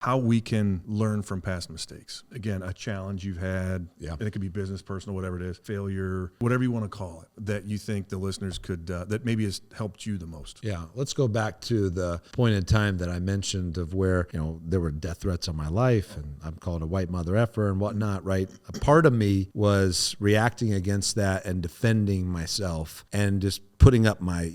how we can learn from past mistakes. Again, a challenge you've had, and it could be business, personal, whatever it is, failure, whatever you want to call it, that you think the listeners could, that maybe has helped you the most. Yeah, let's go back to the point in time that I mentioned of where, there were death threats on my life and I'm called a white mother effer and whatnot, right? A part of me was reacting against that and defending myself and just putting up my,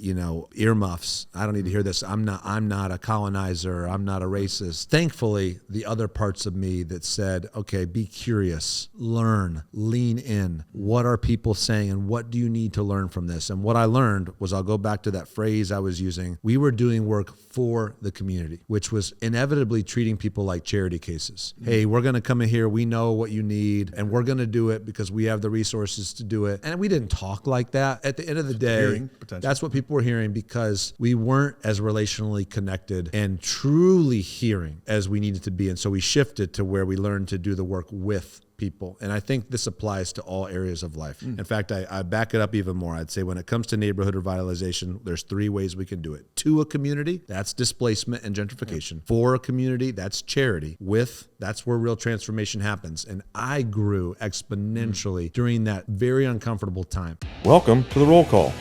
earmuffs. I don't need to hear this. I'm not a colonizer. I'm not a racist. Thankfully, the other parts of me that said, okay, be curious, learn, lean in. What are people saying and what do you need to learn from this? And what I learned was, I'll go back to that phrase I was using. We were doing work for the community, which was inevitably treating people like charity cases. Hey, we're going to come in here. We know what you need and we're going to do it because we have the resources to do it. And we didn't talk like that. At the end of the day, that's what people were hearing because we weren't as relationally connected and truly hearing as we needed to be. And so we shifted to where we learned to do the work with people. And I think this applies to all areas of life. In fact, I back it up even more. I'd say when it comes to neighborhood revitalization, there's 3 ways we can do it. To a community, that's displacement and gentrification. For a community, that's charity. With, that's where real transformation happens. And I grew exponentially during that very uncomfortable time. Welcome to The Roll Call,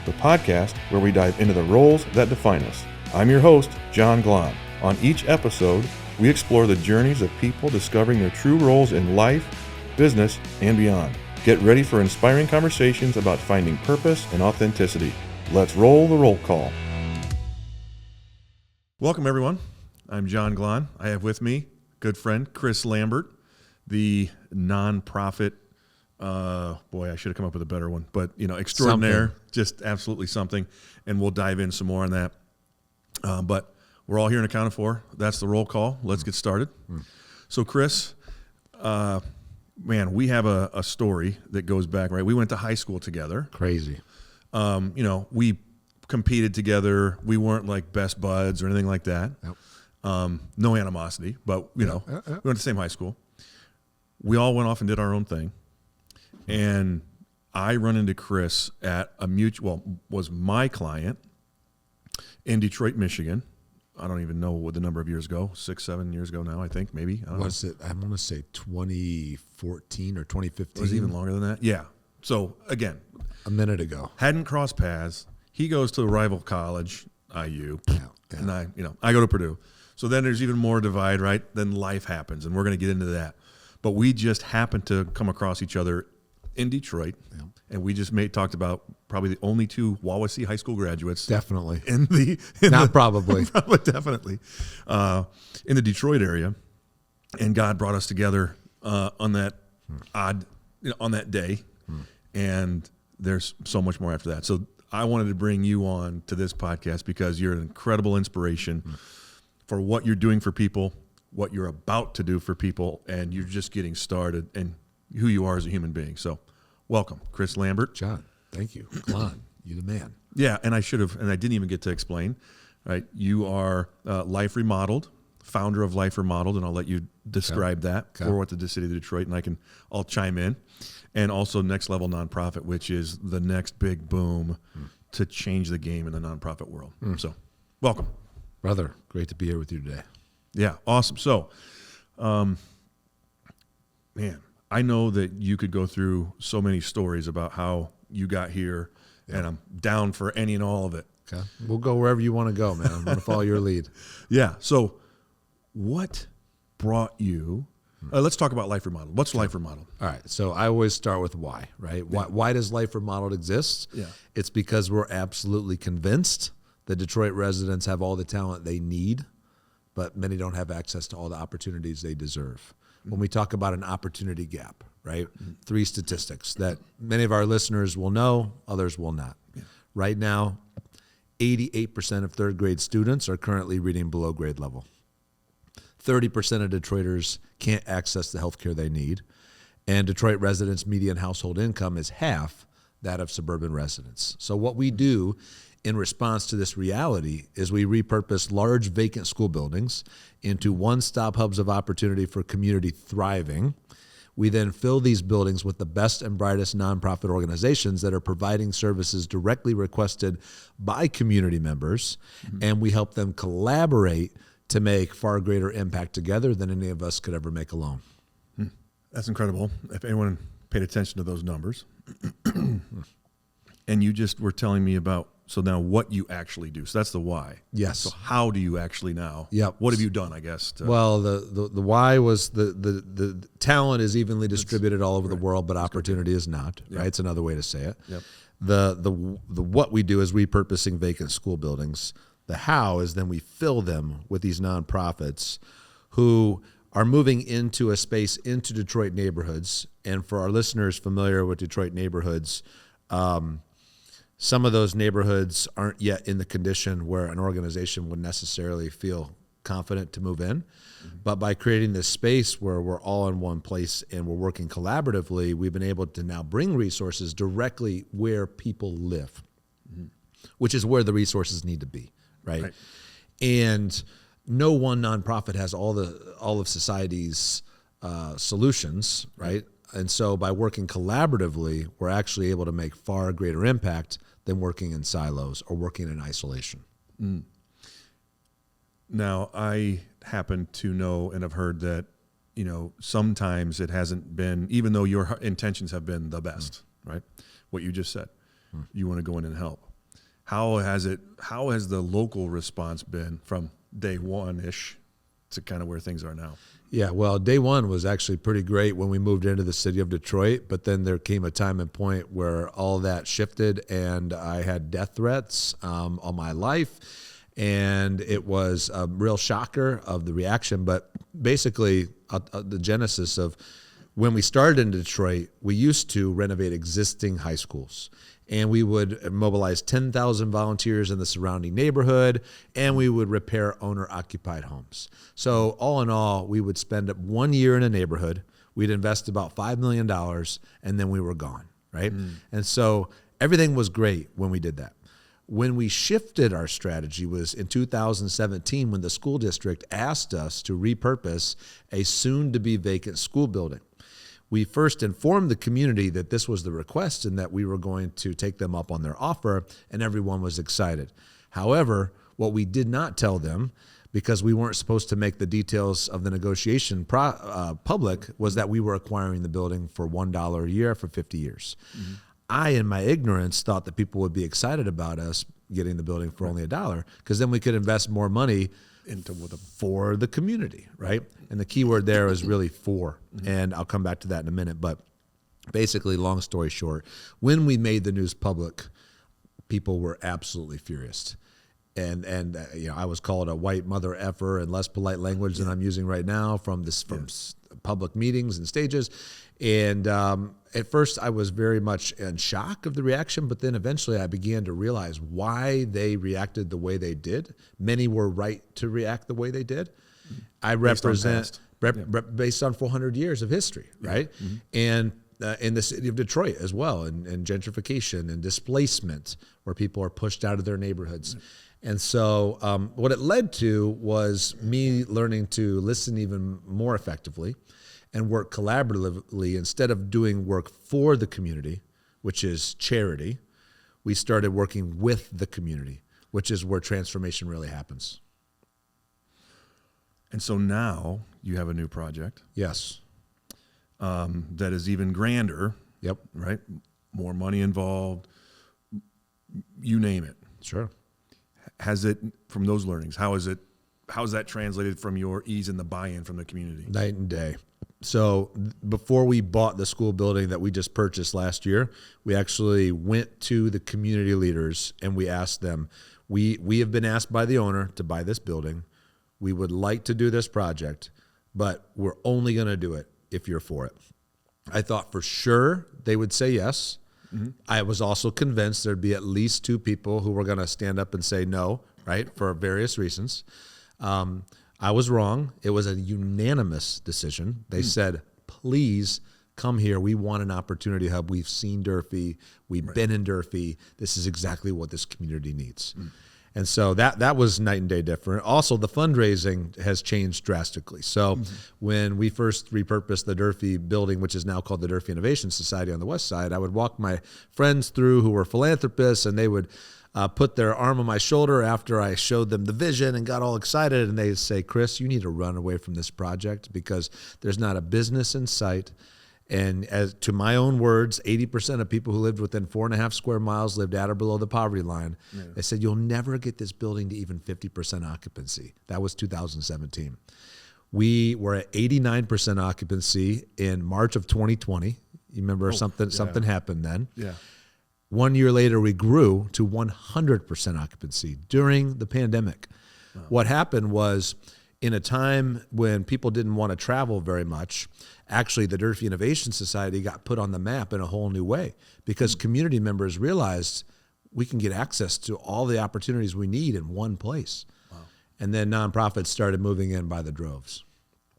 the podcast where we dive into the roles that define us. I'm your host, John Glahn. On each episode, we explore the journeys of people discovering their true roles in life, business, and beyond. Get ready for inspiring conversations about finding purpose and authenticity. Let's roll the roll call. Welcome, everyone. I'm John Glahn. I have with me good friend Chris Lambert, the nonprofit boy, I should have come up with a better one, but extraordinaire, just absolutely something. And we'll dive in some more on that. But we're all here and accounted for. That's the roll call. Let's get started. So Chris, we have a story that goes back, right? We went to high school together. Crazy. We competed together. We weren't like best buds or anything like that. Yep. No animosity, but we went to the same high school. We all went off and did our own thing. And I run into Chris at was my client in Detroit, Michigan. I don't even know what the number of years ago, 6-7 years ago now, I think, maybe. I don't know. I'm going to say 2014 or 2015. Was it even longer than that? Yeah. So, again. A minute ago. Hadn't crossed paths. He goes to a rival college, IU, and I go to Purdue. So then there's even more divide, right? Then life happens, and we're going to get into that. But we just happened to come across each other in Detroit, and we just talked about probably the only 2 Wawasee high school graduates. Definitely. Probably, definitely. In the Detroit area. And God brought us together on that on that day. And there's so much more after that. So I wanted to bring you on to this podcast because you're an incredible inspiration for what you're doing for people, what you're about to do for people, and you're just getting started and who you are as a human being. So welcome, Chris Lambert. John, thank you. Glahn, you the man. Yeah, and I didn't even get to explain, right? You are Life Remodeled, founder of Life Remodeled, and I'll let you describe that for what the city of Detroit, and I'll chime in. And also Next Level Nonprofit, which is the next big boom to change the game in the nonprofit world. So welcome. Brother, great to be here with you today. Yeah, awesome. So, I know that you could go through so many stories about how you got here, and I'm down for any and all of it. Okay. We'll go wherever you want to go, man. I'm going to follow your lead. Yeah. So what brought you, let's talk about Life Remodeled. What's Life Remodeled? All right. So I always start with why, right? Why does Life Remodeled exist? Yeah. It's because we're absolutely convinced that Detroit residents have all the talent they need, but many don't have access to all the opportunities they deserve. When we talk about an opportunity gap, right? 3 statistics that many of our listeners will know, others will not. Yeah. Right now, 88% of 3rd grade students are currently reading below grade level. 30% of Detroiters can't access the health care they need. And Detroit residents' median household income is half that of suburban residents. So what we do in response to this reality is we repurpose large vacant school buildings into one-stop hubs of opportunity for community thriving. We then fill these buildings with the best and brightest nonprofit organizations that are providing services directly requested by community members, and we help them collaborate to make far greater impact together than any of us could ever make alone. That's incredible. If anyone paid attention to those numbers. And you just were telling me about, so now what you actually do. So that's the why. Yes. So how do you actually now? Yep. What have you done, I guess? Well, the why was the talent is evenly distributed all over the world, but opportunity is not, right? It's another way to say it. Yep. The what we do is repurposing vacant school buildings. The how is then we fill them with these nonprofits who are moving into a space into Detroit neighborhoods. And for our listeners familiar with Detroit neighborhoods, some of those neighborhoods aren't yet in the condition where an organization would necessarily feel confident to move in. Mm-hmm. But by creating this space where we're all in one place and we're working collaboratively, we've been able to now bring resources directly where people live, which is where the resources need to be, right? And no one nonprofit has all of society's solutions, right? And so by working collaboratively, we're actually able to make far greater impact than working in silos or working in isolation. Now, I happen to know and have heard that, sometimes it hasn't been, even though your intentions have been the best, right? What you just said, you want to go in and help. How has the local response been from day one-ish to kind of where things are now? Yeah, well, day one was actually pretty great when we moved into the city of Detroit, but then there came a time and point where all that shifted and I had death threats on my life, and it was a real shocker of the reaction. But basically, the genesis of when we started in Detroit, we used to renovate existing high schools. And we would mobilize 10,000 volunteers in the surrounding neighborhood, and we would repair owner-occupied homes. So all in all, we would spend 1 year in a neighborhood. We'd invest about $5 million, and then we were gone, right? And so everything was great when we did that. When we shifted our strategy was in 2017 when the school district asked us to repurpose a soon-to-be vacant school building. We first informed the community that this was the request and that we were going to take them up on their offer, and everyone was excited. However, what we did not tell them, because we weren't supposed to make the details of the negotiation public, was that we were acquiring the building for $1 a year for 50 years. I, in my ignorance, thought that people would be excited about us getting the building for only $1, because then we could invest more money for the community, right? And the key word there is really for, and I'll come back to that in a minute. But basically, long story short, when we made the news public, people were absolutely furious. And I was called a white mother effer and less polite language than I'm using right now from public meetings and stages. And at first, I was very much in shock of the reaction, but then eventually I began to realize why they reacted the way they did. Many were right to react the way they did. I represent, based on 400 years of history, right? And in the city of Detroit as well, and gentrification and displacement, where people are pushed out of their neighborhoods. And so what it led to was me learning to listen even more effectively and work collaboratively. Instead of doing work for the community, which is charity, we started working with the community, which is where transformation really happens. And so now you have a new project. Yes. That is even grander. Yep. Right? More money involved. You name it. Sure. Has it, from those learnings, how is that translated from your ease and the buy-in from the community? Night and day. So before we bought the school building that we just purchased last year, we actually went to the community leaders and we asked them, we have been asked by the owner to buy this building. We would like to do this project, but we're only going to do it if you're for it. I thought for sure they would say yes. I was also convinced there'd be at least two people who were going to stand up and say no, right, for various reasons. I was wrong. It was a unanimous decision. They said, please come here. We want an opportunity hub. We've seen Durfee. We've been in Durfee. This is exactly what this community needs. And so that was night and day different. Also, the fundraising has changed drastically. So when we first repurposed the Durfee building, which is now called the Durfee Innovation Society on the west side, I would walk my friends through who were philanthropists, and they would put their arm on my shoulder after I showed them the vision and got all excited. And they say, Chris, you need to run away from this project because there's not a business in sight. And as to my own words, 80% of people who lived within 4.5 square miles lived at or below the poverty line. Yeah. They said, you'll never get this building to even 50% occupancy. That was 2017. We were at 89% occupancy in March of 2020. You remember something happened then. Yeah. 1 year later, we grew to 100% occupancy during the pandemic. Wow. What happened was, in a time when people didn't want to travel very much, actually the Durfee Innovation Society got put on the map in a whole new way because community members realized we can get access to all the opportunities we need in one place. Wow. And then nonprofits started moving in by the droves.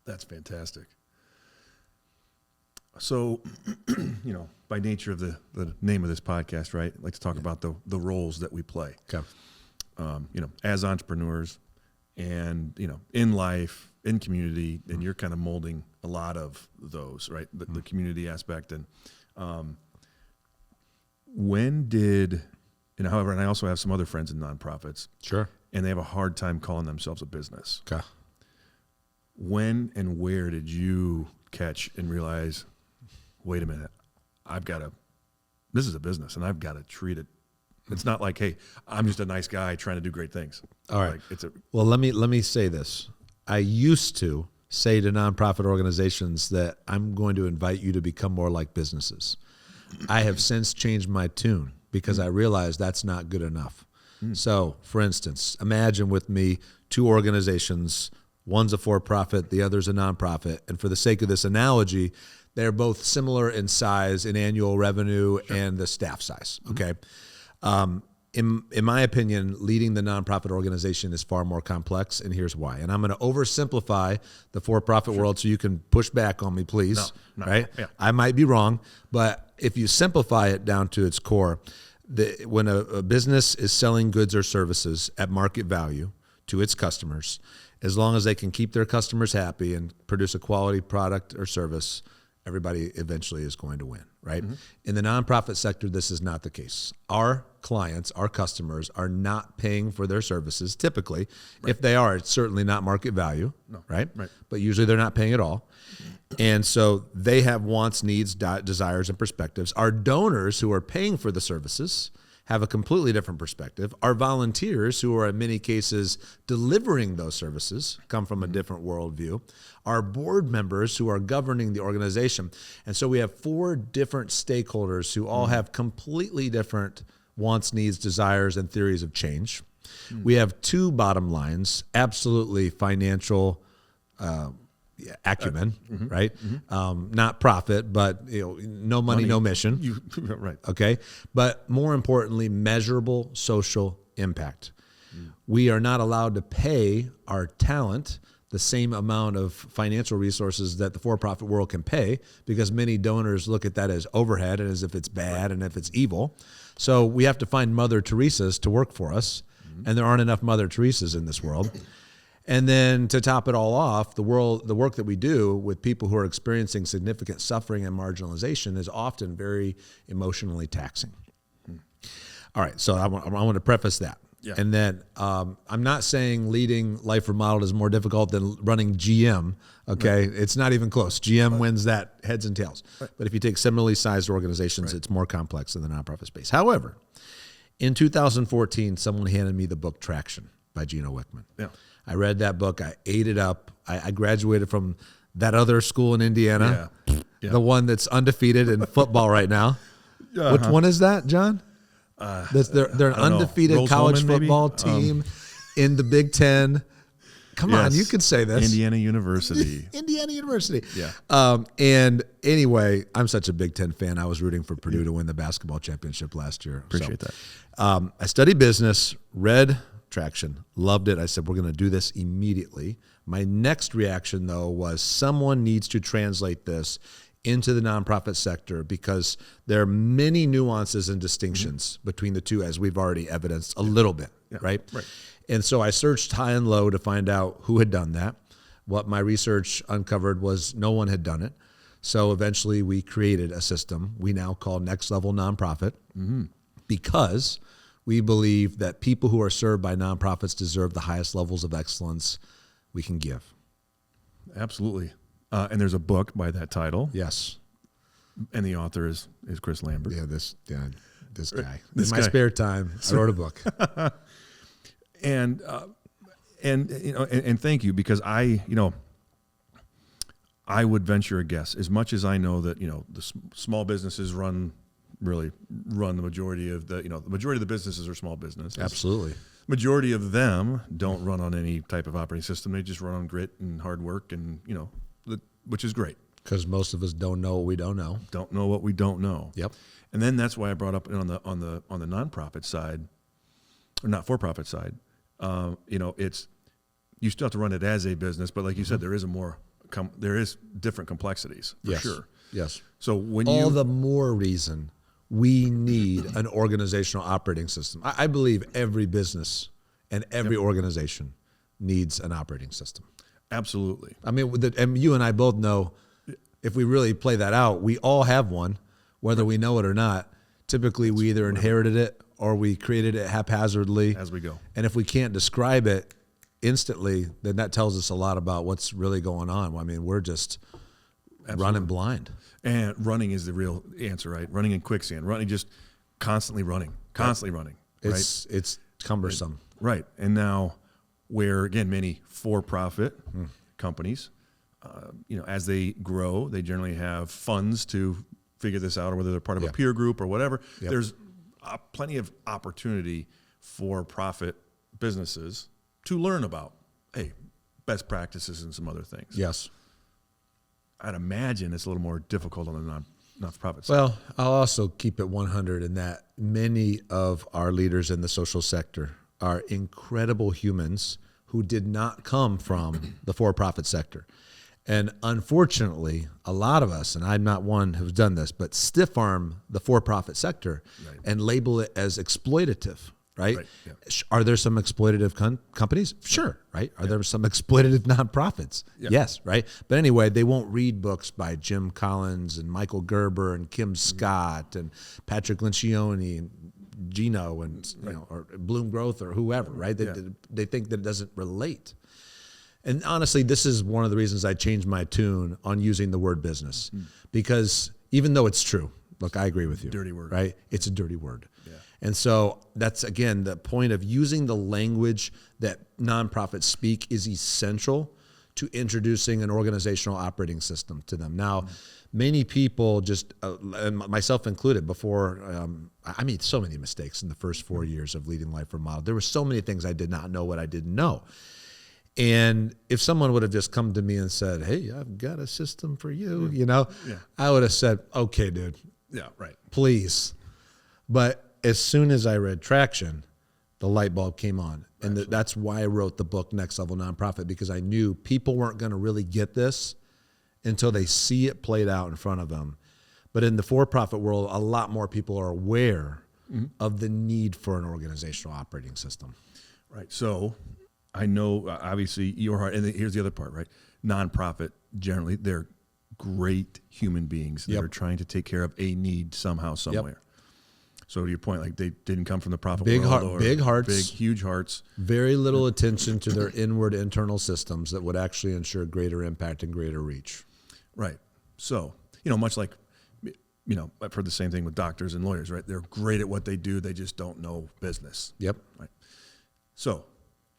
That's fantastic. So, by nature of the name of this podcast, right? I'd like to talk about the roles that we play. Okay. As entrepreneurs and, in life, in community, and you're kind of molding a lot of those, right? The community aspect. And however, and I also have some other friends in nonprofits. Sure. And they have a hard time calling themselves a business. Okay. When and where did you catch and realize, wait a minute, this is a business and I've got to treat it. It's not like, hey, I'm just a nice guy trying to do great things. All right. Well, let me say this. I used to say to nonprofit organizations that I'm going to invite you to become more like businesses. I have since changed my tune because I realized that's not good enough. So, for instance, imagine with me 2 organizations. One's a for-profit, the other's a nonprofit. And for the sake of this analogy, they're both similar in size, in annual revenue, and the staff size, okay? In my opinion, leading the nonprofit organization is far more complex, and here's why. And I'm going to oversimplify the for-profit world so you can push back on me, please, right? Yeah. I might be wrong, but if you simplify it down to its core, when a business is selling goods or services at market value to its customers, as long as they can keep their customers happy and produce a quality product or service, everybody eventually is going to win, right? Mm-hmm. In the nonprofit sector, this is not the case. Our clients, our customers are not paying for their services typically. Right. If they are, it's certainly not market value, right? But usually they're not paying at all. And so they have wants, needs, desires, and perspectives. Our donors who are paying for the services have a completely different perspective. Our volunteers, who are in many cases delivering those services, come from a different worldview. Our board members who are governing the organization. And so we have 4 different stakeholders who all have completely different wants, needs, desires, and theories of change. We have 2 bottom lines, absolutely financial acumen, right? Not profit, but no money, no mission. Right. Okay. But more importantly, measurable social impact. We are not allowed to pay our talent the same amount of financial resources that the for-profit world can pay because many donors look at that as overhead and as if it's bad and if it's evil. So we have to find Mother Teresa's to work for us, and there aren't enough Mother Teresa's in this world. And then to top it all off, the work that we do with people who are experiencing significant suffering and marginalization is often very emotionally taxing. All right, so I want to preface that. Yeah. And then I'm not saying leading Life Remodeled is more difficult than running GM, okay? Right. It's not even close. GM wins that heads and tails. Right. But if you take similarly sized organizations, it's more complex in the nonprofit space. However, in 2014, someone handed me the book Traction by Gino Wickman. Yeah. I read that book. I ate it up. I graduated from that other school in Indiana, the one that's undefeated in football right now. Which one is that, John? They're an undefeated college football team in the Big Ten. Come on, you can say this. Indiana University. Indiana University. Yeah. And anyway, I'm such a Big Ten fan. I was rooting for Purdue to win the basketball championship last year. Appreciate that. I studied business, read Traction, loved it. I said, we're going to do this immediately. My next reaction, though, was someone needs to translate this into the nonprofit sector because there are many nuances and distinctions between the two, as we've already evidenced a little bit, right? And so I searched high and low to find out who had done that. What my research uncovered was no one had done it. So eventually we created a system we now call Next Level Nonprofit because We believe that people who are served by nonprofits deserve the highest levels of excellence we can give. Absolutely. And there's a book by that title. Yes. And the author is Chris Lambert. This guy. This In my guy. spare time, I wrote a book. And thank you, because I would venture a guess, as much as I know that, the small businesses run the majority of the businesses are small businesses. Absolutely. Majority of them don't run on any type of operating system. They just run on grit and hard work, and which is great. Because most of us don't know what we don't know. Don't know what we don't know. Yep. And then that's why I brought up on the nonprofit side, or not for profit side. It's, you still have to run it as a business, but like you said, there is different complexities for Yes. sure. Yes. So when all the more reason we need an organizational operating system. I believe every business and every organization needs an operating system. Absolutely. I mean, and you and I both know, if we really play that out, we all have one, whether we know it or not. Typically, we either inherited it or we created it haphazardly as we go. And if we can't describe it instantly, then that tells us a lot about what's really going on. I mean, we're just running blind. And running is the real answer, right? Running in quicksand, just constantly running, right? It's cumbersome. Right. And now, where again, many for-profit companies, as they grow, they generally have funds to figure this out, or whether they're part of a peer group or whatever. Yep. There's plenty of opportunity for profit businesses to learn about, best practices and some other things. Yes. I'd imagine it's a little more difficult on the not-for-profit side. Well, I'll also keep it 100 in that many of our leaders in the social sector are incredible humans who did not come from the for-profit sector. And unfortunately, a lot of us, and I'm not one who's done this, but stiff arm the for-profit sector and label it as exploitative, right? Yeah. Are there some exploitative companies? Sure, right? Are there some exploitative nonprofits? Yeah. Yes, right? But anyway, they won't read books by Jim Collins and Michael Gerber and Kim Scott and Patrick Lencioni and Gino and or Bloom Growth or whoever, right? They think that it doesn't relate. And honestly, this is one of the reasons I changed my tune on using the word business, because even though it's true, look, I agree with you. Dirty word. Right? It's a dirty word. Yeah. And so that's, again, the point of using the language that nonprofits speak is essential to introducing an organizational operating system to them. Now, many people just, and myself included, before, I made so many mistakes in the first 4 years of leading Life Remodeled. There were so many things I did not know what I didn't know. And if someone would have just come to me and said, hey, I've got a system for you, I would have said, okay, dude. Yeah, right. Please. But as soon as I read Traction, the light bulb came on. And that's why I wrote the book, Next Level Nonprofit, because I knew people weren't going to really get this until they see it played out in front of them. But in the for-profit world, a lot more people are aware of the need for an organizational operating system. Right. So I know, obviously, your heart, and here's the other part, right? Nonprofit, generally, they're great human beings that are trying to take care of a need somehow, somewhere. So to your point, like they didn't come from the profit world. Big hearts. Huge hearts. Very little attention to their inward internal systems that would actually ensure greater impact and greater reach. Right. So, much like, I've heard the same thing with doctors and lawyers, right? They're great at what they do. They just don't know business. Yep. Right. So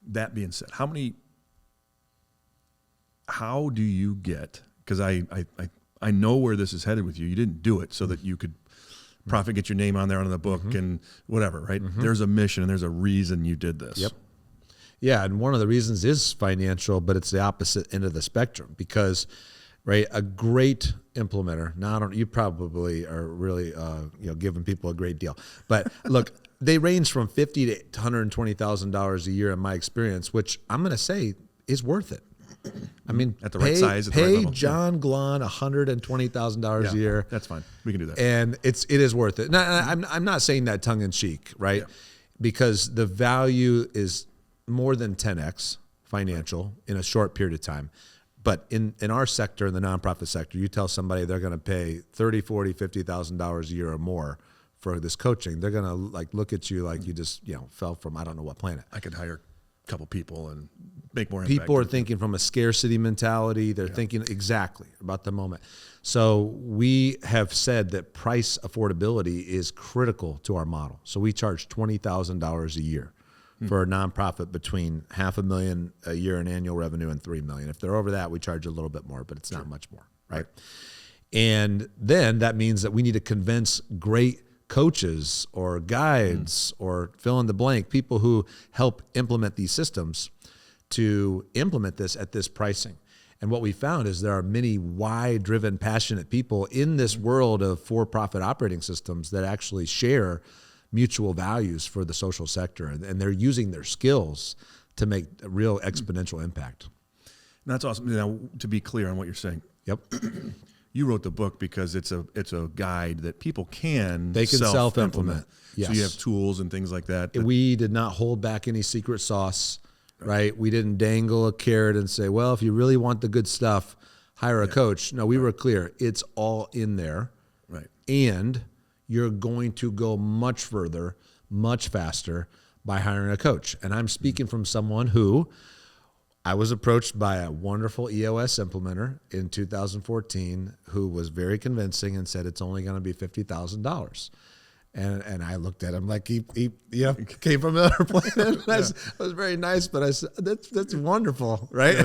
that being said, how do you get, because I know where this is headed with you. You didn't do it so that you could profit, get your name on there on the book and whatever, right? There's a mission and there's a reason you did this. Yep. Yeah, and one of the reasons is financial, but it's the opposite end of the spectrum because, right, a great implementer, you probably are really giving people a great deal. But look, they range from $50,000 to $120,000 a year in my experience, which I'm going to say is worth it. I mean, at the right size, at the right pay level. John Glahn $120,000 a year. That's fine. We can do that. And it is worth it. Now, I'm not saying that tongue in cheek, right? Yeah. Because the value is more than 10x financial in a short period of time. But in our sector, in the nonprofit sector, you tell somebody they're going to pay $30,000, $40,000, $50,000 a year or more for this coaching, they're going to like look at you like you just, fell from I don't know what planet. I could hire a couple people and make more impact. People are thinking from a scarcity mentality. They're thinking exactly about the moment. So we have said that price affordability is critical to our model. So we charge $20,000 a year for a nonprofit between $500,000 a year in annual revenue and $3 million. If they're over that, we charge a little bit more, but it's not much more, right? And then that means that we need to convince great coaches or guides or fill in the blank, people who help implement these systems to implement this at this pricing. And what we found is there are many why-driven, passionate people in this world of for-profit operating systems that actually share mutual values for the social sector, and they're using their skills to make a real exponential impact. And that's awesome. Now, to be clear on what you're saying, Yep. you wrote the book because it's a guide that people can self-implement. Yes. So you have tools and things like that. We did not hold back any secret sauce, right? We didn't dangle a carrot and say, well, if you really want the good stuff, hire a coach. No, we were clear. It's all in there. Right. And you're going to go much further, much faster by hiring a coach. And I'm speaking from someone who I was approached by a wonderful EOS implementer in 2014 who was very convincing and said it's only going to be $50,000. And I looked at him like he came from another planet. It was very nice, but I said, that's wonderful, right?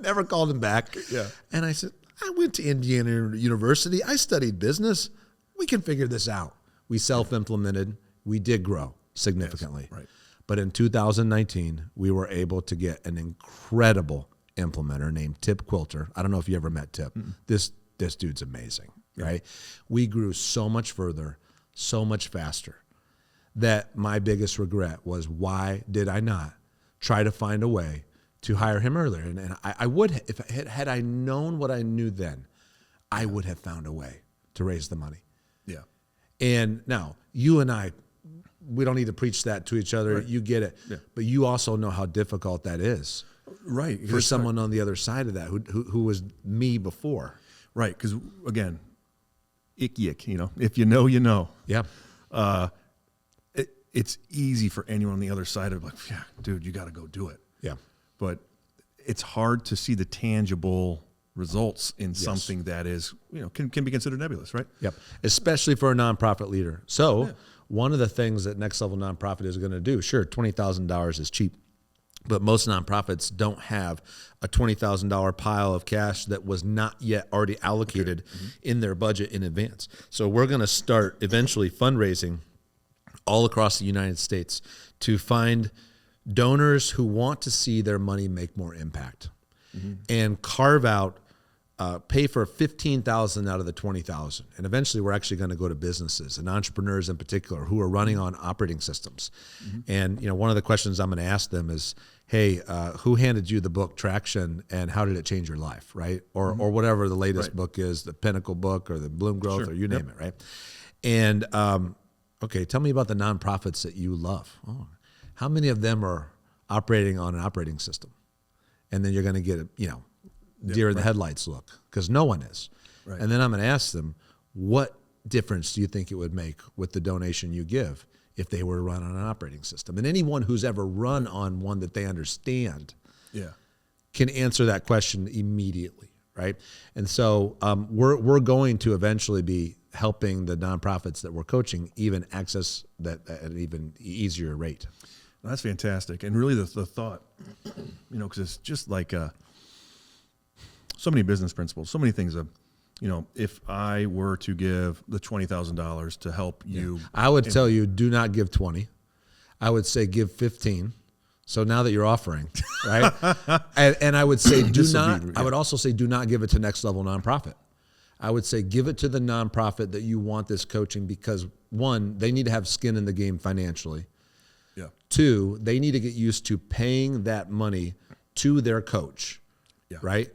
Never called him back. Yeah. And I said, I went to Indiana University. I studied business. We can figure this out. We self-implemented. We did grow significantly. Yes, right. But in 2019, we were able to get an incredible implementer named Tip Quilter. I don't know if you ever met Tip. Mm-hmm. This dude's amazing, right? We grew so much further, so much faster, that my biggest regret was, why did I not try to find a way to hire him earlier? And I would, if had I known what I knew then, I would have found a way to raise the money. Yeah. And now, you and I, we don't need to preach that to each other. Right. You get it. Yeah. But you also know how difficult that is. Right. For someone on the other side of that who was me before. Right. Because, again, ick, if you know, you know. Yeah. It's easy for anyone on the other side of like, yeah, dude, you got to go do it. Yeah. But it's hard to see the tangible results in something that is, can be considered nebulous, right? Yep. Especially for a nonprofit leader. So one of the things that Next Level Nonprofit is going to do, sure, $20,000 is cheap, but most nonprofits don't have a $20,000 pile of cash that was not yet already allocated in their budget in advance. So we're going to start eventually fundraising all across the United States to find donors who want to see their money make more impact and carve out, pay for $15,000 out of the $20,000. And eventually we're actually going to go to businesses and entrepreneurs in particular who are running on operating systems. And one of the questions I'm going to ask them is, hey, who handed you the book Traction and how did it change your life, right? Or whatever the latest book is, the Pinnacle book or the Bloom Growth or you name it, right? And okay, tell me about the nonprofits that you love. Oh, how many of them are operating on an operating system? And then you're going to get a, deer in the headlights look, because no one is. Right. And then I'm going to ask them, what difference do you think it would make with the donation you give if they were to run on an operating system? And anyone who's ever run on one that they understand can answer that question immediately, right? And so we're going to eventually be helping the nonprofits that we're coaching even access that at an even easier rate. Well, that's fantastic. And really the thought, because it's just like so many business principles, so many things of, if I were to give the $20,000 to help you. I would tell you, do not give 20. I would say give 15. So now that you're offering, right? and I would say I would also say do not give it to Next Level Nonprofit. I would say give it to the nonprofit that you want this coaching because, one, they need to have skin in the game financially. Yeah. Two, they need to get used to paying that money to their coach, right?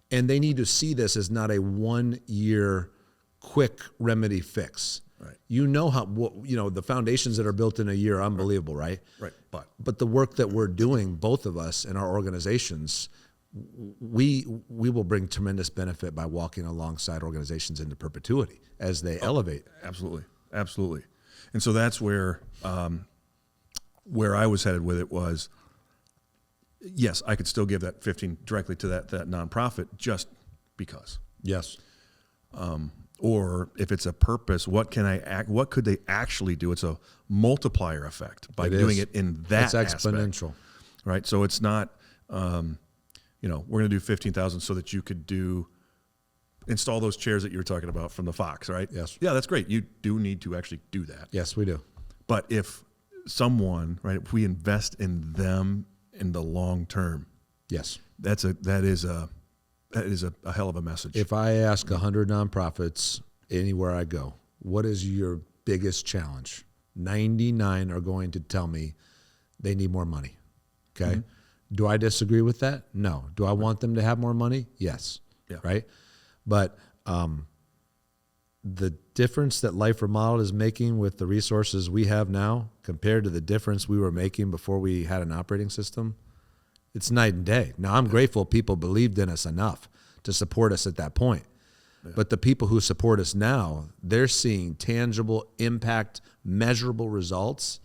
And they need to see this as not a 1-year quick remedy fix. Right. The foundations that are built in a year are unbelievable, right? Right. But the work that we're doing, both of us and our organizations, we will bring tremendous benefit by walking alongside organizations into perpetuity as they elevate. Absolutely. absolutely. And so that's where I was headed with it was, yes, I could still give that 15 directly to that nonprofit just because. Yes. Or if it's a purpose, what could they actually do? It's a multiplier effect by doing it in that aspect. Exponential. Right? So it's not, we're going to do 15,000 so that you could install those chairs that you were talking about from the Fox, right? Yes. Yeah, that's great. You do need to actually do that. Yes, we do. But if if we invest in them in the long term, yes, that is a hell of a message. If I ask 100 nonprofits anywhere I go, what is your biggest challenge? 99 are going to tell me they need more money. Okay. Mm-hmm. Do I disagree with that? No. Do I want them to have more money? Yes. Yeah. Right. But the difference that Life Remodeled is making with the resources we have now compared to the difference we were making before we had an operating system, it's night and day. Now, I'm grateful people believed in us enough to support us at that point. Yeah. But the people who support us now, they're seeing tangible impact, measurable results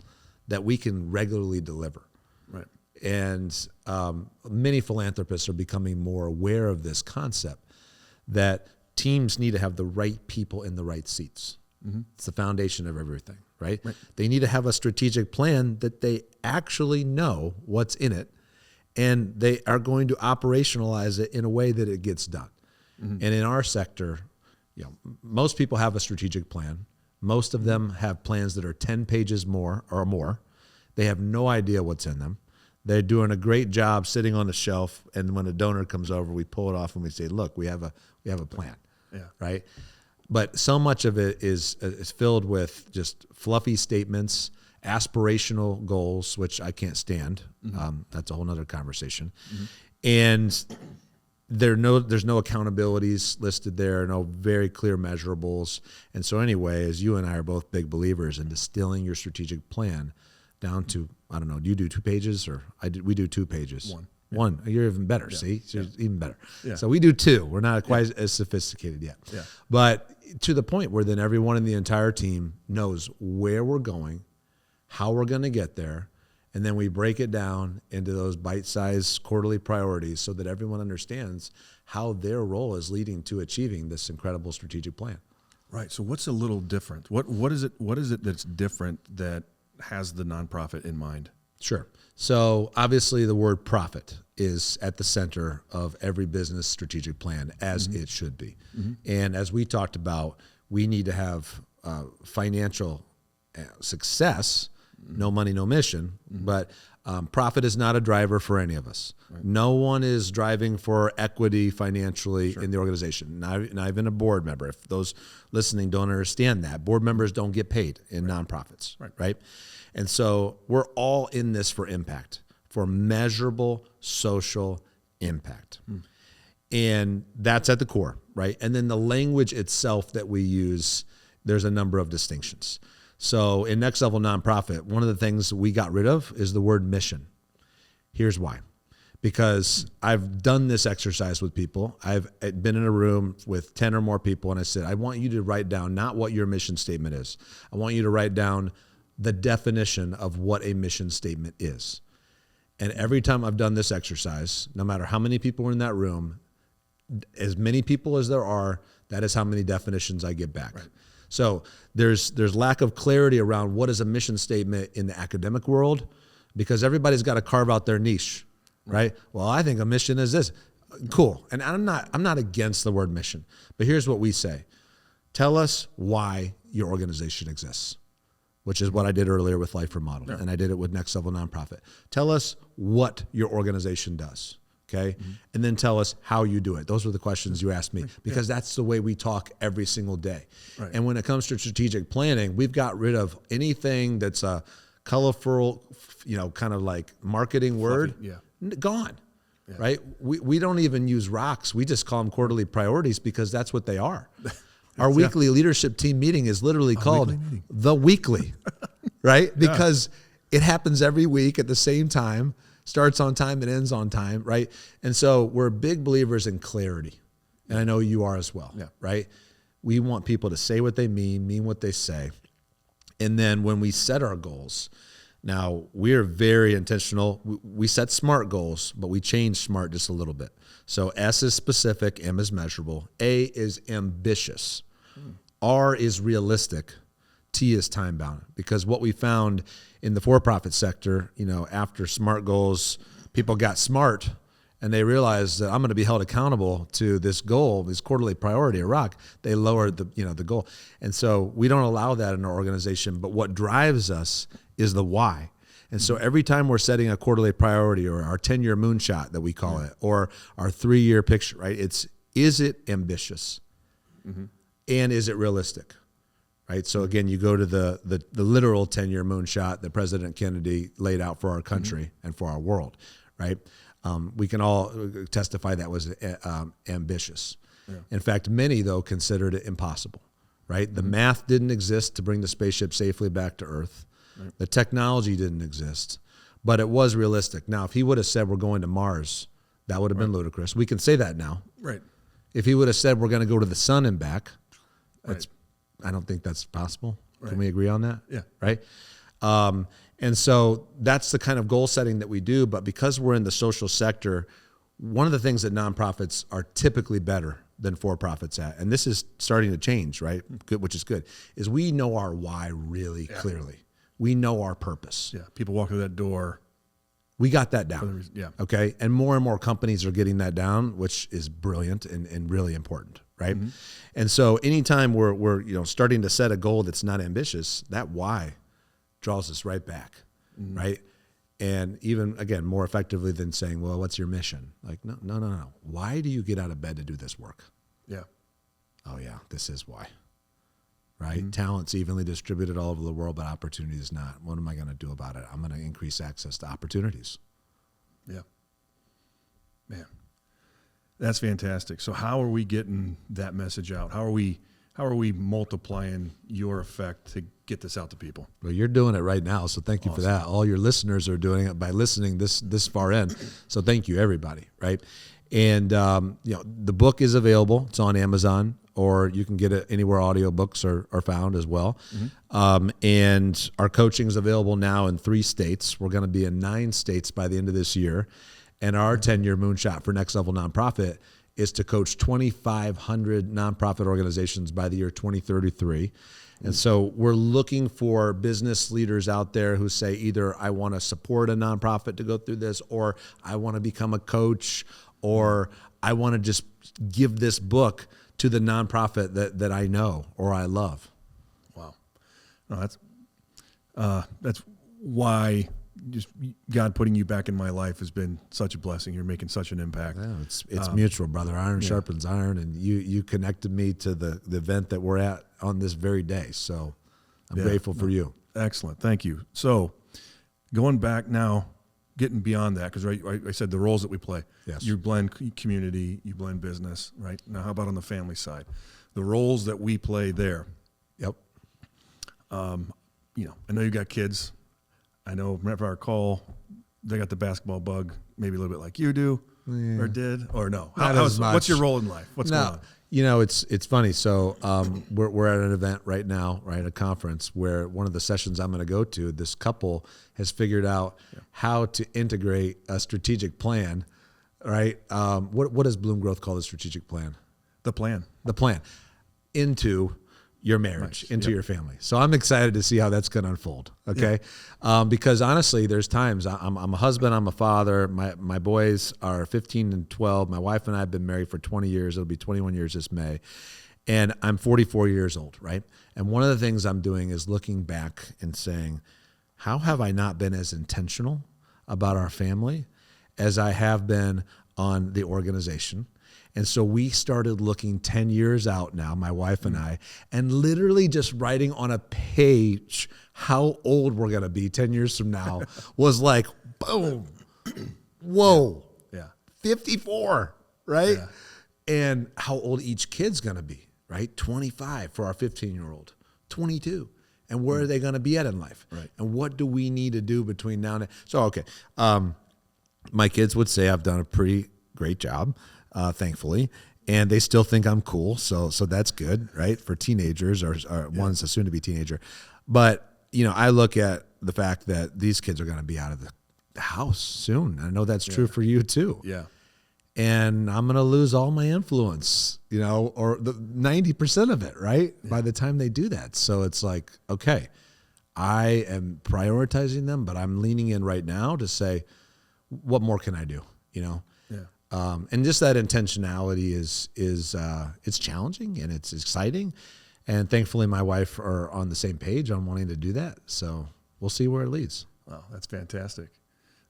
that we can regularly deliver. Right. And many philanthropists are becoming more aware of this concept that teams need to have the right people in the right seats. Mm-hmm. It's the foundation of everything, right? They need to have a strategic plan that they actually know what's in it, and they are going to operationalize it in a way that it gets done. Mm-hmm. And in our sector, most people have a strategic plan. Most of them have plans that are 10 pages more or more. They have no idea what's in them. They're doing a great job sitting on the shelf, and when a donor comes over, we pull it off and we say, "Look, we have a plan." Yeah. Right? But so much of it is filled with just fluffy statements, aspirational goals, which I can't stand. Mm-hmm. That's a whole nother conversation. Mm-hmm. And there's no accountabilities listed there, no very clear measurables. And so anyway, as you and I are both big believers in distilling your strategic plan down to, I don't know, do you do 2 pages or we do 2 pages? One. You're even better. Yeah. See, so even better. Yeah. So we do 2. We're not quite as sophisticated yet. Yeah. But to the point where then everyone in the entire team knows where we're going, how we're going to get there, and then we break it down into those bite-sized quarterly priorities so that everyone understands how their role is leading to achieving this incredible strategic plan. Right. So what's a little different? What is it that's different that has the nonprofit in mind? Sure. So obviously the word profit is at the center of every business strategic plan, as mm-hmm. it should be. Mm-hmm. And as we talked about, we need to have financial success, mm-hmm. no money, no mission, mm-hmm. but profit is not a driver for any of us. Right. No one is driving for equity financially in the organization, not even a board member. If those listening don't understand that, board members don't get paid in nonprofits, right? And so we're all in this for impact, for measurable social impact. And that's at the core, right? And then the language itself that we use, there's a number of distinctions. So in Next Level Nonprofit, one of the things we got rid of is the word mission. Here's why. Because I've done this exercise with people. I've been in a room with 10 or more people, and I said, I want you to write down not what your mission statement is. I want you to write down the definition of what a mission statement is. And every time I've done this exercise, no matter how many people are in that room, as many people as there are, that is how many definitions I get back. Right. So there's lack of clarity around what is a mission statement in the academic world, because everybody's got to carve out their niche, right? Well, I think a mission is this. Cool. And I'm not against the word mission, but here's what we say. Tell us why your organization exists, which is what I did earlier with Life Remodeled, and I did it with Next Level Nonprofit. Tell us what your organization does, okay? Mm-hmm. And then tell us how you do it. Those were the questions you asked me, because that's the way we talk every single day. Right. And when it comes to strategic planning, we've got rid of anything that's a colorful, kind of like marketing word. Gone, right? We don't even use rocks. We just call them quarterly priorities because that's what they are. Our weekly leadership team meeting is literally called the weekly, right? Because it happens every week at the same time, starts on time and ends on time, right? And so we're big believers in clarity. And I know you are as well, right? We want people to say what they mean what they say. And then when we set our goals, now we're very intentional. We set SMART goals, but we change SMART just a little bit. So S is specific, M is measurable, A is ambitious, R is realistic, T is time bound. Because what we found in the for-profit sector, after SMART goals, people got smart and they realized that I'm going to be held accountable to this goal, this quarterly priority, a rock. They lowered the goal. And so we don't allow that in our organization, but what drives us is the why. And so every time we're setting a quarterly priority, or our 10-year moonshot that we call it, or our 3-year picture, right? Is it ambitious? And is it realistic? Right? So again, you go to the literal 10-year moonshot that President Kennedy laid out for our country and for our world, right? We can all testify that was ambitious. Yeah. In fact, many, though, considered it impossible, right? The math didn't exist to bring the spaceship safely back to Earth. Right. The technology didn't exist, but it was realistic. Now, if he would have said we're going to Mars, that would have been ludicrous. We can say that now. Right. If he would have said we're going to go to the sun and back, I don't think that's possible. Right. Can we agree on that? Yeah. Right. And so that's the kind of goal setting that we do. But because we're in the social sector, one of the things that nonprofits are typically better than for-profits at, and this is starting to change, right? Good, which is good, is we know our why really clearly. We know our purpose. Yeah. People walk through that door. We got that down. Yeah. Okay. And more companies are getting that down, which is brilliant and really important. Right. Mm-hmm. And so anytime we're starting to set a goal that's not ambitious, that why draws us right back. Mm-hmm. Right. And even, again, more effectively than saying, well, what's your mission? Like, no. Why do you get out of bed to do this work? Yeah. Oh, yeah, this is why. Right? Mm-hmm. Talent's evenly distributed all over the world, but opportunity is not. What am I going to do about it? I'm going to increase access to opportunities. Yeah. Man, that's fantastic. So how are we getting that message out? How are we multiplying your effect to get this out to people? Well, you're doing it right now, so thank you for that. All your listeners are doing it by listening this far in. So thank you, everybody, right? And the book is available. It's on Amazon, or you can get it anywhere audiobooks are found as well. Mm-hmm. And our coaching is available now in 3 states. We're going to be in 9 states by the end of this year. And our 10-year moonshot for Next Level Nonprofit is to coach 2,500 nonprofit organizations by the year 2033. And so we're looking for business leaders out there who say either I want to support a nonprofit to go through this, or I want to become a coach, or I want to just give this book to the nonprofit that I know or I love. Wow. No, that's why just God putting you back in my life has been such a blessing. You're making such an impact. Yeah, it's mutual, brother. Iron sharpens iron, and you connected me to the event that we're at on this very day. So I'm grateful for you. Excellent. Thank you. So going back now, getting beyond that, because I said the roles that we play. Yes. You blend community, you blend business, right? Now how about on the family side? The roles that we play there. Yep. I know you got kids. I know, remember our call, they got the basketball bug, maybe a little bit like you do, or did, or no? What's your role in life? What's going on? It's funny. So we're at an event right now, right, a conference where one of the sessions I'm going to go to, this couple has figured out how to integrate a strategic plan, right? What does Bloom Growth call the strategic plan? The plan into your marriage, into your family. So I'm excited to see how that's going to unfold. Okay. Yeah. Because honestly, there's times I'm a husband, I'm a father. My boys are 15 and 12. My wife and I have been married for 20 years. It'll be 21 years this May. And I'm 44 years old. Right. And one of the things I'm doing is looking back and saying, how have I not been as intentional about our family as I have been on the organization? And so we started looking 10 years out now, my wife and I, and literally just writing on a page how old we're going to be 10 years from now was like, boom, whoa, 54, right? Yeah. And how old each kid's going to be, right? 25 for our 15-year-old, 22. And where are they going to be at in life? Right. And what do we need to do between now and then? So, okay, my kids would say I've done a pretty great job. Thankfully, and they still think I'm cool. So that's good, right? For teenagers or one's a soon to be teenager. But I look at the fact that these kids are going to be out of the house soon. I know that's true for you too. Yeah. And I'm going to lose all my influence, or the 90% of it, right? Yeah. By the time they do that. So it's like, okay, I am prioritizing them, but I'm leaning in right now to say, what more can I do? Yeah. And just that intentionality is it's challenging and it's exciting. And thankfully my wife are on the same page on wanting to do that. So we'll see where it leads. Wow, that's fantastic.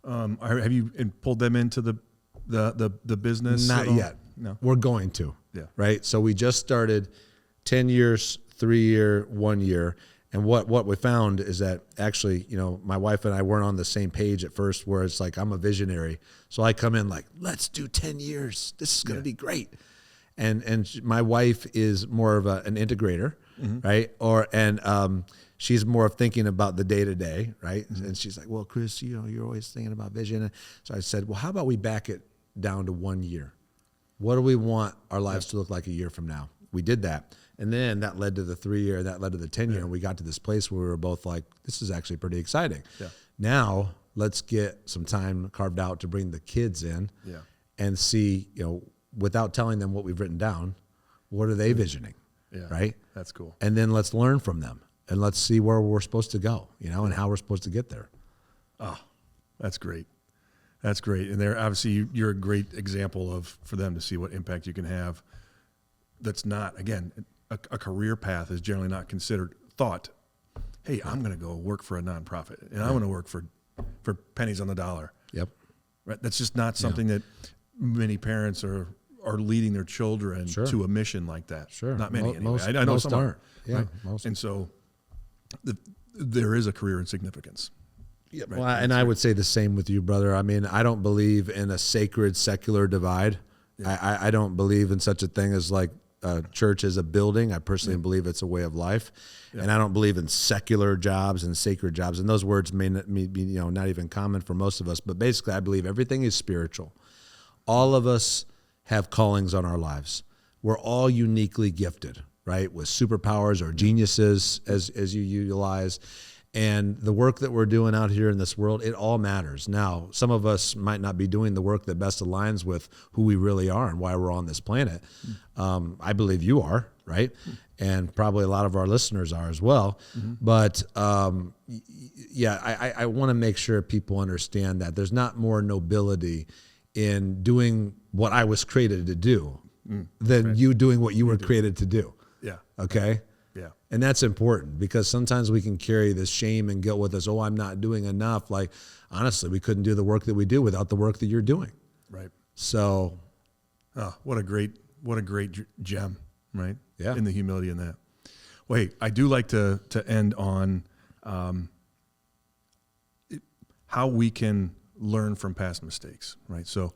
Have you pulled them into the business? Not yet. No. We're going to. Yeah. Right. So we just started 10 years, 3 year, 1 year. And what we found is that actually, my wife and I weren't on the same page at first, where it's like, I'm a visionary. So I come in like, let's do 10 years. This is going to be great. And my wife is more of an integrator, right? She's more of thinking about the day to day, right? Mm-hmm. And she's like, well, Chris, you're always thinking about vision. So I said, well, how about we back it down to 1 year? What do we want our lives to look like a year from now? We did that. And then that led to the 3 year, that led to the 10 year. And we got to this place where we were both like, this is actually pretty exciting. Yeah. Now let's get some time carved out to bring the kids in and see, without telling them what we've written down, what are they visioning? Yeah. Right. That's cool. And then let's learn from them and let's see where we're supposed to go, and how we're supposed to get there. Oh, that's great. That's great. And they're obviously, you're a great example for them to see what impact you can have. That's not, again, a career path is generally not thought, hey, I'm going to go work for a nonprofit and I'm going to work for pennies on the dollar. Yep. Right. That's just not something that many parents are leading their children to a mission like that. Sure. Not many anyway. Most, I know most some aren't. are. Yeah. Right? Most. And so there is a career in significance. Yeah. Right? Well, and I would say the same with you, brother. I mean, I don't believe in a sacred secular divide. Yeah. I don't believe in such a thing as like church as a building. I personally believe it's a way of life. Yeah. And I don't believe in secular jobs and sacred jobs. And those words may be not even common for most of us. But basically, I believe everything is spiritual. All of us have callings on our lives. We're all uniquely gifted, right? With superpowers or geniuses, as you utilize. And the work that we're doing out here in this world, it all matters. Now, some of us might not be doing the work that best aligns with who we really are and why we're on this planet. I believe you are, right? And probably a lot of our listeners are as well. But I want to make sure people understand that there's not more nobility in doing what I was created to do than you doing what you were created to do. Yeah. Okay? Yeah. And that's important because sometimes we can carry this shame and guilt with us. Oh, I'm not doing enough. Like, honestly, we couldn't do the work that we do without the work that you're doing. Right. So. Oh, what a great gem, right? Yeah. In the humility in that. Wait, I do like to end on how we can learn from past mistakes, right? So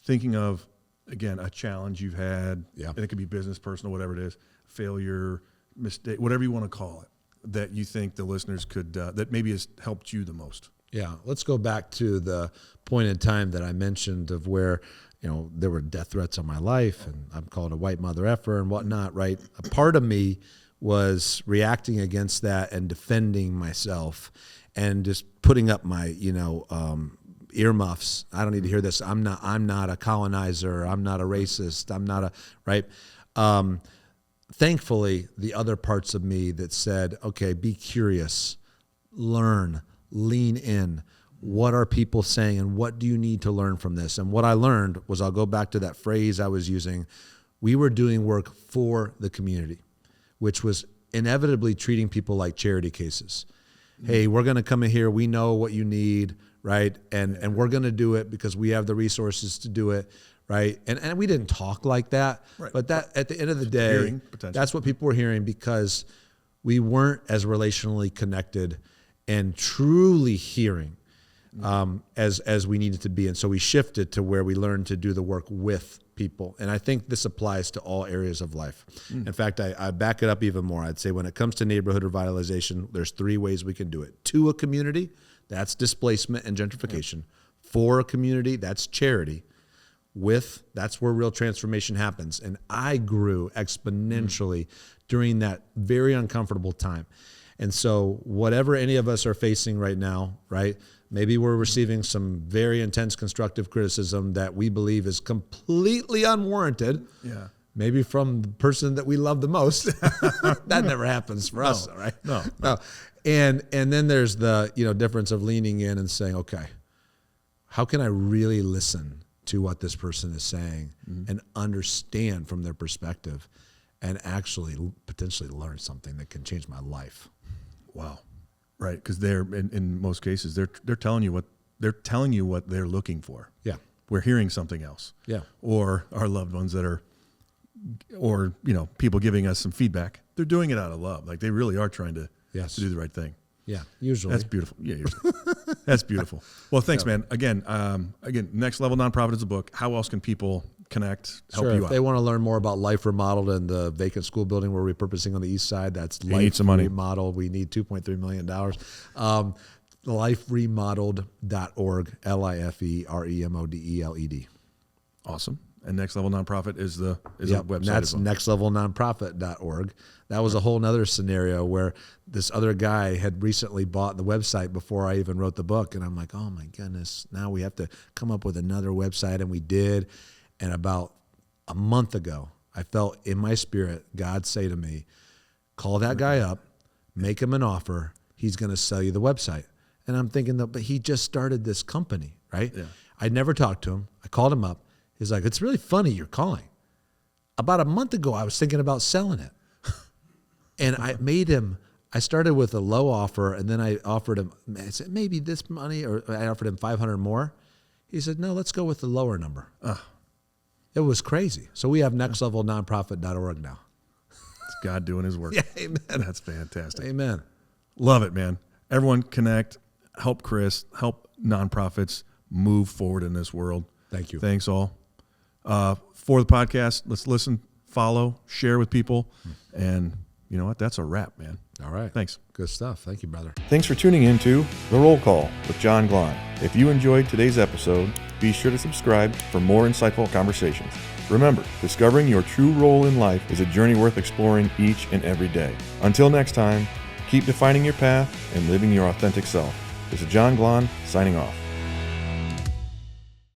thinking of, again, a challenge you've had, and it could be business, personal, whatever it is, failure, mistake, whatever you want to call it, that you think the listeners could, that maybe has helped you the most. Yeah. Let's go back to the point in time that I mentioned of where, there were death threats on my life and I'm called a white mother effer and whatnot, right? A part of me was reacting against that and defending myself and just putting up my, earmuffs. I don't need to hear this. I'm not a colonizer. I'm not a racist. I'm not right? Thankfully, the other parts of me that said, okay, be curious, learn, lean in. What are people saying and what do you need to learn from this? And what I learned was, I'll go back to that phrase I was using. We were doing work for the community, which was inevitably treating people like charity cases. Hey, we're going to come in here. We know what you need, right? And we're going to do it because we have the resources to do it, right? And we didn't talk like that, right. But that at the end of the day, that's what people were hearing because we weren't as relationally connected and truly hearing as we needed to be. And so we shifted to where we learned to do the work with people. And I think this applies to all areas of life. In fact, I back it up even more. I'd say when it comes to neighborhood revitalization, there's 3 ways we can do it. To a community, that's displacement and gentrification. For a community, that's charity. With, that's where real transformation happens. And I grew exponentially during that very uncomfortable time. And so whatever any of us are facing right now, right? Maybe we're receiving some very intense constructive criticism that we believe is completely unwarranted. Yeah. Maybe from the person that we love the most. That never happens for us, right? No. And then there's the, difference of leaning in and saying, okay, how can I really listen to what this person is saying and understand from their perspective and actually potentially learn something that can change my life? Wow. Right. Because they're in most cases, they're telling you what they're looking for. Yeah. We're hearing something else. Yeah. Or our loved ones or people giving us some feedback. They're doing it out of love. Like they really are trying to do the right thing. Yeah. Usually. That's beautiful. Yeah. Usually. That's beautiful. Well, thanks, man. Again, Next Level Nonprofit is a book. How else can people connect, help you if out? they want to learn more about Life Remodeled and the vacant school building we're repurposing on the east side, that's You need Life some money. Remodeled. We need $2.3 million. Liferemodeled.org, LIFEREMODELED. Awesome. And Next Level Nonprofit is a website. And that's as well. nextlevelnonprofit.org. That was a whole nother scenario where this other guy had recently bought the website before I even wrote the book. And I'm like, oh my goodness, now we have to come up with another website. And we did. And about a month ago, I felt in my spirit, God say to me, call that guy up, make him an offer. He's going to sell you the website. And I'm thinking, but he just started this company, right? Yeah. I'd never talked to him. I called him up. He's like, it's really funny you're calling. About a month ago, I was thinking about selling it. And I started with a low offer, and then I offered him, I said, maybe this money, or I offered him 500 more. He said, no, let's go with the lower number. It was crazy. So we have nextlevelnonprofit.org now. It's God doing his work. Yeah, amen. That's fantastic. Amen. Love it, man. Everyone connect, help Chris, help nonprofits move forward in this world. Thank you. Thanks all. For the podcast, let's listen, follow, share with people. And you know what? That's a wrap, man. All right. Thanks. Good stuff. Thank you, brother. Thanks for tuning in to The Roll Call with John Glahn. If you enjoyed today's episode, be sure to subscribe for more insightful conversations. Remember, discovering your true role in life is a journey worth exploring each and every day. Until next time, keep defining your path and living your authentic self. This is John Glahn signing off.